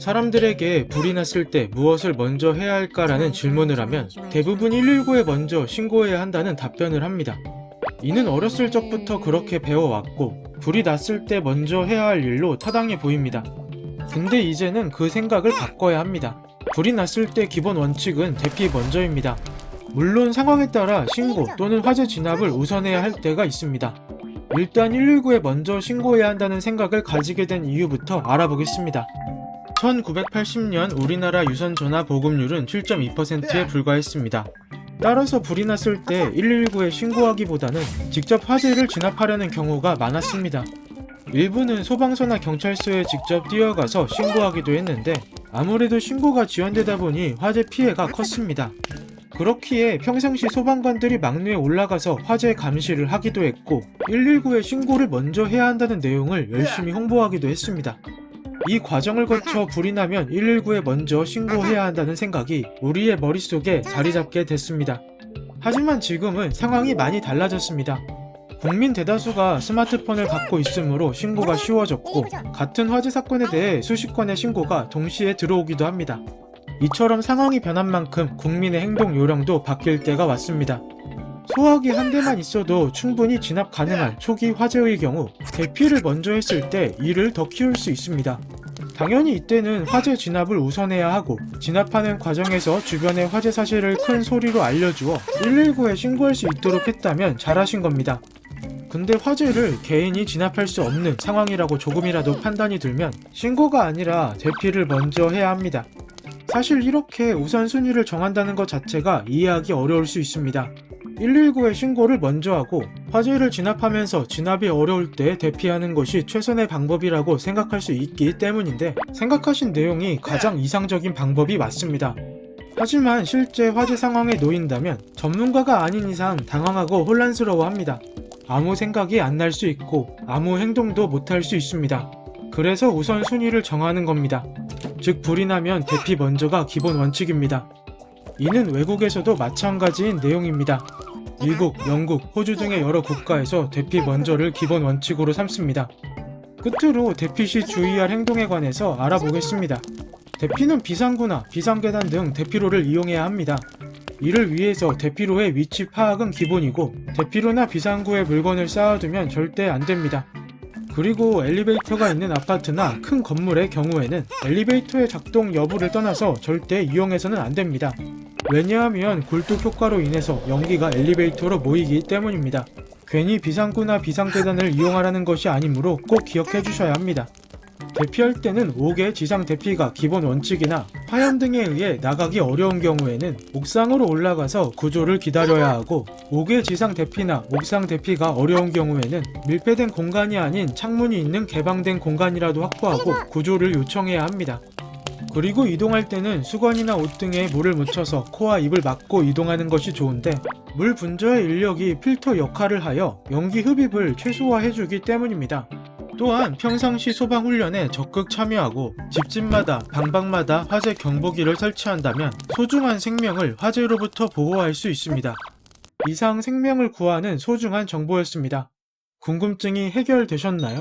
사람들에게 불이 났을 때 무엇을 먼저 해야 할까라는 질문을 하면 대부분 119에 먼저 신고해야 한다는 답변을 합니다. 이는 어렸을 적부터 그렇게 배워왔고 불이 났을 때 먼저 해야 할 일로 타당해 보입니다. 근데 이제는 그 생각을 바꿔야 합니다. 불이 났을 때 기본 원칙은 대피 먼저입니다. 물론 상황에 따라 신고 또는 화재 진압을 우선해야 할 때가 있습니다. 일단 119에 먼저 신고해야 한다는 생각을 가지게 된 이유부터 알아보겠습니다. 1980년 우리나라 유선 전화 보급률은 7.2%에 불과했습니다. 따라서 불이 났을 때 119에 신고하기보다는 직접 화재를 진압하려는 경우가 많았습니다. 일부는 소방서나 경찰서에 직접 뛰어가서 신고하기도 했는데 아무래도 신고가 지연되다 보니 화재 피해가 컸습니다. 그렇기에 평상시 소방관들이 막내에 올라가서 화재 감시를 하기도 했고 119에 신고를 먼저 해야 한다는 내용을 열심히 홍보하기도 했습니다. 이 과정을 거쳐 불이 나면 119에 먼저 신고해야 한다는 생각이 우리의 머릿속에 자리 잡게 됐습니다. 하지만 지금은 상황이 많이 달라졌습니다. 국민 대다수가 스마트폰을 갖고 있으므로 신고가 쉬워졌고 같은 화재 사건에 대해 수십 건의 신고가 동시에 들어오기도 합니다. 이처럼 상황이 변한 만큼 국민의 행동 요령도 바뀔 때가 왔습니다. 소화기 한 대만 있어도 충분히 진압 가능한 초기 화재의 경우 대피를 먼저 했을 때 일을 더 키울 수 있습니다. 당연히 이때는 화재 진압을 우선해야 하고 진압하는 과정에서 주변의 화재 사실을 큰 소리로 알려주어 119에 신고할 수 있도록 했다면 잘하신 겁니다. 근데 화재를 개인이 진압할 수 없는 상황이라고 조금이라도 판단이 들면 신고가 아니라 대피를 먼저 해야 합니다. 사실 이렇게 우선순위를 정한다는 것 자체가 이해하기 어려울 수 있습니다. 119에 신고를 먼저 하고 화재를 진압하면서 진압이 어려울 때 대피하는 것이 최선의 방법이라고 생각할 수 있기 때문인데 생각하신 내용이 가장 이상적인 방법이 맞습니다. 하지만 실제 화재 상황에 놓인다면 전문가가 아닌 이상 당황하고 혼란스러워합니다. 아무 생각이 안 날 수 있고 아무 행동도 못할 수 있습니다. 그래서 우선순위를 정하는 겁니다. 즉 불이 나면 대피 먼저가 기본 원칙입니다. 이는 외국에서도 마찬가지인 내용입니다. 미국, 영국, 호주 등의 여러 국가에서 대피 먼저를 기본 원칙으로 삼습니다. 끝으로 대피 시 주의할 행동에 관해서 알아보겠습니다. 대피는 비상구나 비상계단 등 대피로를 이용해야 합니다. 이를 위해서 대피로의 위치 파악은 기본이고 대피로나 비상구에 물건을 쌓아두면 절대 안됩니다. 그리고 엘리베이터가 있는 아파트나 큰 건물의 경우에는 엘리베이터의 작동 여부를 떠나서 절대 이용해서는 안됩니다. 왜냐하면 굴뚝 효과로 인해서 연기가 엘리베이터로 모이기 때문입니다. 괜히 비상구나 비상계단을 이용하라는 것이 아니므로 꼭 기억해 주셔야 합니다. 대피할 때는 5개 지상 대피가 기본 원칙이나 화염 등에 의해 나가기 어려운 경우에는 옥상으로 올라가서 구조를 기다려야 하고 5개 지상 대피나 옥상 대피가 어려운 경우에는 밀폐된 공간이 아닌 창문이 있는 개방된 공간이라도 확보하고 구조를 요청해야 합니다. 그리고 이동할 때는 수건이나 옷 등에 물을 묻혀서 코와 입을 막고 이동하는 것이 좋은데 물 분자의 인력이 필터 역할을 하여 연기 흡입을 최소화해주기 때문입니다. 또한 평상시 소방훈련에 적극 참여하고 집집마다 방방마다 화재 경보기를 설치한다면 소중한 생명을 화재로부터 보호할 수 있습니다. 이상 생명을 구하는 소중한 정보였습니다. 궁금증이 해결되셨나요?